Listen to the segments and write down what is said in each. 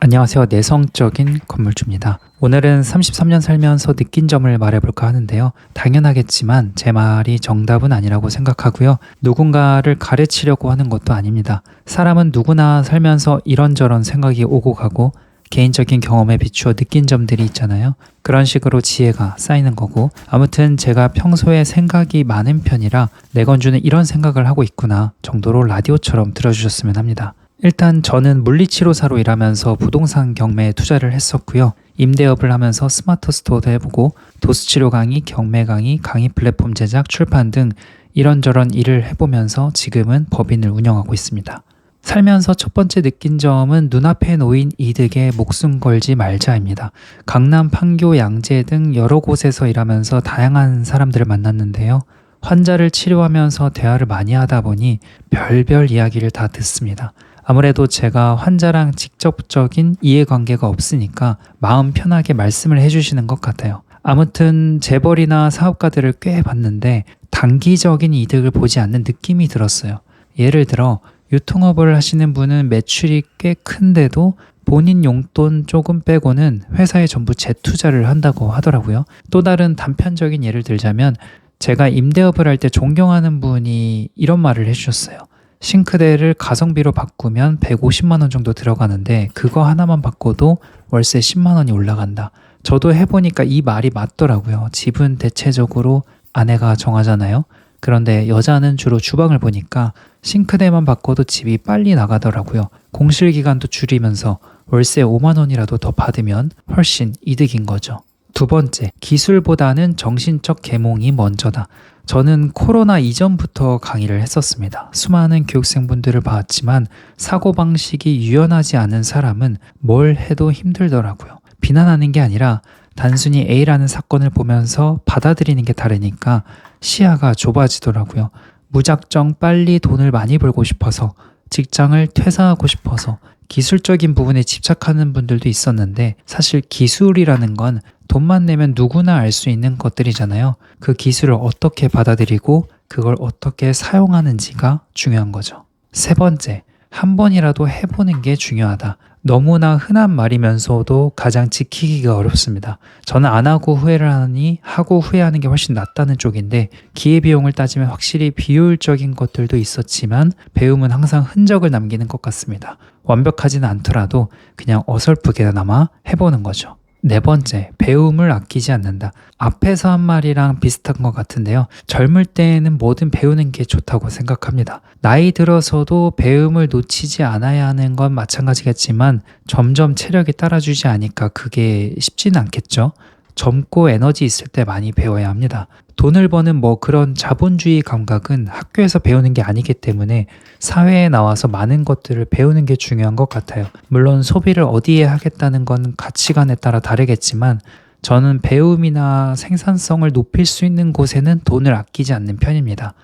안녕하세요. 내성적인 건물주입니다. 오늘은 33년 살면서 느낀 점을 말해볼까 하는데요. 당연하겠지만 제 말이 정답은 아니라고 생각하고요. 누군가를 가르치려고 하는 것도 아닙니다. 사람은 누구나 살면서 이런저런 생각이 오고 가고 개인적인 경험에 비추어 느낀 점들이 있잖아요. 그런 식으로 지혜가 쌓이는 거고, 아무튼 제가 평소에 생각이 많은 편이라 내건주는 이런 생각을 하고 있구나 정도로 라디오처럼 들어주셨으면 합니다. 일단 저는 물리치료사로 일하면서 부동산 경매에 투자를 했었고요. 임대업을 하면서 스마트 스토어도 해보고 도수치료 강의, 경매 강의, 강의 플랫폼 제작, 출판 등 이런저런 일을 해보면서 지금은 법인을 운영하고 있습니다. 살면서 첫 번째 느낀 점은 눈앞에 놓인 이득에 목숨 걸지 말자입니다. 강남, 판교, 양재 등 여러 곳에서 일하면서 다양한 사람들을 만났는데요. 환자를 치료하면서 대화를 많이 하다 보니 별별 이야기를 다 듣습니다. 아무래도 제가 환자랑 직접적인 이해관계가 없으니까 마음 편하게 말씀을 해주시는 것 같아요. 아무튼 재벌이나 사업가들을 꽤 봤는데 단기적인 이득을 보지 않는 느낌이 들었어요. 예를 들어 유통업을 하시는 분은 매출이 꽤 큰데도 본인 용돈 조금 빼고는 회사에 전부 재투자를 한다고 하더라고요. 또 다른 단편적인 예를 들자면 제가 임대업을 할 때 존경하는 분이 이런 말을 해주셨어요. 싱크대를 가성비로 바꾸면 150만 원 정도 들어가는데 그거 하나만 바꿔도 월세 10만 원이 올라간다. 저도 해보니까 이 말이 맞더라고요. 집은 대체적으로 아내가 정하잖아요. 그런데 여자는 주로 주방을 보니까 싱크대만 바꿔도 집이 빨리 나가더라고요. 공실기간도 줄이면서 월세 5만 원이라도 더 받으면 훨씬 이득인 거죠. 두 번째, 기술보다는 정신적 계몽이 먼저다. 저는 코로나 이전부터 강의를 했었습니다. 수많은 교육생분들을 봤지만 사고방식이 유연하지 않은 사람은 뭘 해도 힘들더라고요. 비난하는 게 아니라 단순히 A라는 사건을 보면서 받아들이는 게 다르니까 시야가 좁아지더라고요. 무작정 빨리 돈을 많이 벌고 싶어서, 직장을 퇴사하고 싶어서 기술적인 부분에 집착하는 분들도 있었는데, 사실 기술이라는 건 돈만 내면 누구나 알 수 있는 것들이잖아요. 그 기술을 어떻게 받아들이고 그걸 어떻게 사용하는지가 중요한 거죠. 세 번째, 한 번이라도 해보는 게 중요하다. 너무나 흔한 말이면서도 가장 지키기가 어렵습니다. 저는 안 하고 후회를 하니 하고 후회하는 게 훨씬 낫다는 쪽인데, 기회비용을 따지면 확실히 비효율적인 것들도 있었지만 배움은 항상 흔적을 남기는 것 같습니다. 완벽하지는 않더라도 그냥 어설프게나마 해보는 거죠. 네 번째, 배움을 아끼지 않는다. 앞에서 한 말이랑 비슷한 것 같은데요. 젊을 때에는 뭐든 배우는 게 좋다고 생각합니다. 나이 들어서도 배움을 놓치지 않아야 하는 건 마찬가지겠지만 점점 체력이 따라주지 않으니까 그게 쉽지는 않겠죠. 젊고 에너지 있을 때 많이 배워야 합니다. 돈을 버는 그런 자본주의 감각은 학교에서 배우는 게 아니기 때문에 사회에 나와서 많은 것들을 배우는 게 중요한 것 같아요. 물론 소비를 어디에 하겠다는 건 가치관에 따라 다르겠지만 저는 배움이나 생산성을 높일 수 있는 곳에는 돈을 아끼지 않는 편입니다.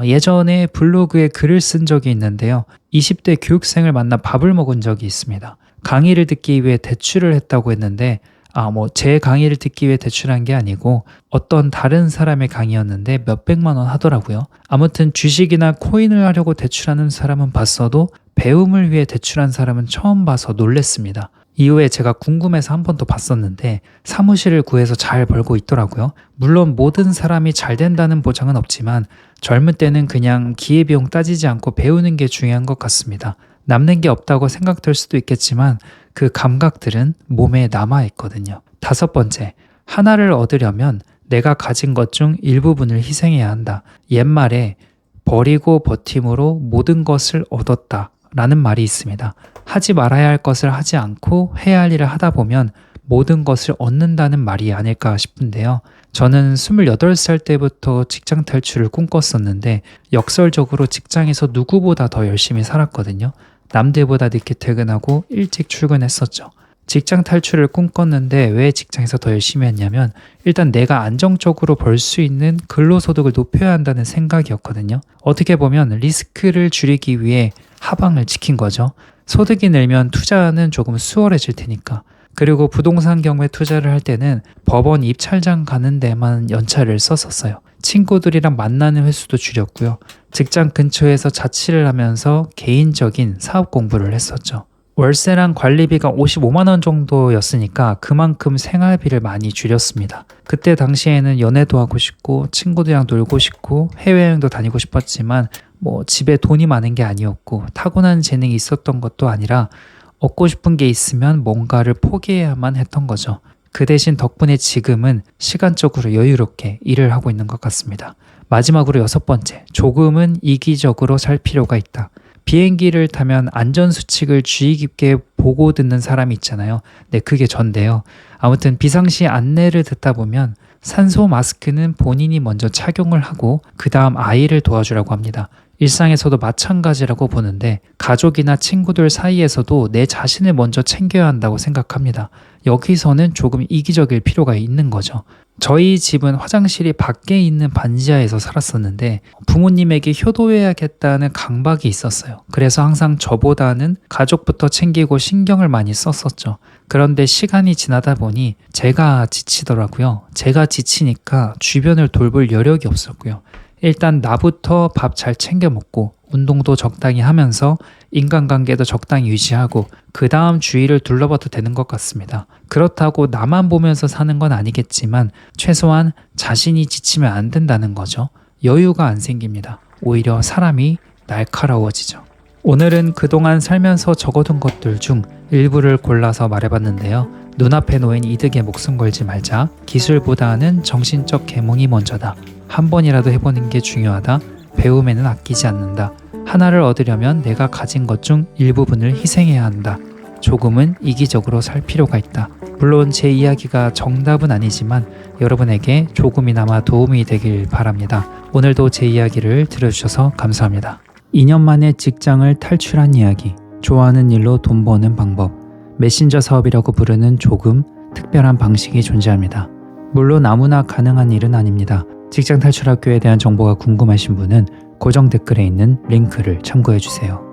예전에 블로그에 글을 쓴 적이 있는데요. 20대 교육생을 만나 밥을 먹은 적이 있습니다. 강의를 듣기 위해 대출을 했다고 했는데 제 강의를 듣기 위해 대출한 게 아니고 어떤 다른 사람의 강의였는데 몇백만 원 하더라고요. 아무튼 주식이나 코인을 하려고 대출하는 사람은 봤어도 배움을 위해 대출한 사람은 처음 봐서 놀랬습니다. 이후에 제가 궁금해서 한 번 더 봤었는데 사무실을 구해서 잘 벌고 있더라고요. 물론 모든 사람이 잘 된다는 보장은 없지만 젊을 때는 그냥 기회비용 따지지 않고 배우는 게 중요한 것 같습니다. 남는 게 없다고 생각될 수도 있겠지만 그 감각들은 몸에 남아있거든요. 다섯 번째, 하나를 얻으려면 내가 가진 것 중 일부분을 희생해야 한다. 옛말에 버리고 버팀으로 모든 것을 얻었다 라는 말이 있습니다. 하지 말아야 할 것을 하지 않고 해야 할 일을 하다 보면 모든 것을 얻는다는 말이 아닐까 싶은데요. 저는 28살 때부터 직장 탈출을 꿈꿨었는데 역설적으로 직장에서 누구보다 더 열심히 살았거든요. 남들보다 늦게 퇴근하고 일찍 출근했었죠. 직장 탈출을 꿈꿨는데 왜 직장에서 더 열심히 했냐면 일단 내가 안정적으로 벌 수 있는 근로소득을 높여야 한다는 생각이었거든요. 어떻게 보면 리스크를 줄이기 위해 하방을 지킨 거죠. 소득이 늘면 투자는 조금 수월해질 테니까. 그리고 부동산 경매 투자를 할 때는 법원 입찰장 가는 데만 연차를 썼었어요. 친구들이랑 만나는 횟수도 줄였고요. 직장 근처에서 자취를 하면서 개인적인 사업 공부를 했었죠. 월세랑 관리비가 55만 원 정도였으니까 그만큼 생활비를 많이 줄였습니다. 그때 당시에는 연애도 하고 싶고 친구들이랑 놀고 싶고 해외여행도 다니고 싶었지만 집에 돈이 많은 게 아니었고 타고난 재능이 있었던 것도 아니라 얻고 싶은 게 있으면 뭔가를 포기해야만 했던 거죠. 그 대신 덕분에 지금은 시간적으로 여유롭게 일을 하고 있는 것 같습니다. 마지막으로 6번째, 조금은 이기적으로 살 필요가 있다. 비행기를 타면 안전수칙을 주의 깊게 보고 듣는 사람이 있잖아요. 네, 그게 전데요. 아무튼 비상시 안내를 듣다 보면 산소 마스크는 본인이 먼저 착용을 하고 그 다음 아이를 도와주라고 합니다. 일상에서도 마찬가지라고 보는데 가족이나 친구들 사이에서도 내 자신을 먼저 챙겨야 한다고 생각합니다. 여기서는 조금 이기적일 필요가 있는 거죠. 저희 집은 화장실이 밖에 있는 반지하에서 살았었는데 부모님에게 효도해야겠다는 강박이 있었어요. 그래서 항상 저보다는 가족부터 챙기고 신경을 많이 썼었죠. 그런데 시간이 지나다 보니 제가 지치더라고요. 제가 지치니까 주변을 돌볼 여력이 없었고요. 일단 나부터 밥 잘 챙겨 먹고 운동도 적당히 하면서 인간관계도 적당히 유지하고 그 다음 주위를 둘러봐도 되는 것 같습니다. 그렇다고 나만 보면서 사는 건 아니겠지만 최소한 자신이 지치면 안 된다는 거죠. 여유가 안 생깁니다. 오히려 사람이 날카로워지죠. 오늘은 그동안 살면서 적어둔 것들 중 일부를 골라서 말해봤는데요. 눈앞에 놓인 이득에 목숨 걸지 말자. 기술보다는 정신적 계몽이 먼저다. 한 번이라도 해보는 게 중요하다. 배움에는 아끼지 않는다. 하나를 얻으려면 내가 가진 것 중 일부분을 희생해야 한다. 조금은 이기적으로 살 필요가 있다. 물론 제 이야기가 정답은 아니지만 여러분에게 조금이나마 도움이 되길 바랍니다. 오늘도 제 이야기를 들어주셔서 감사합니다. 2년 만에 직장을 탈출한 이야기, 좋아하는 일로 돈 버는 방법, 메신저 사업이라고 부르는 조금 특별한 방식이 존재합니다. 물론 아무나 가능한 일은 아닙니다. 직장 탈출 학교에 대한 정보가 궁금하신 분은 고정 댓글에 있는 링크를 참고해 주세요.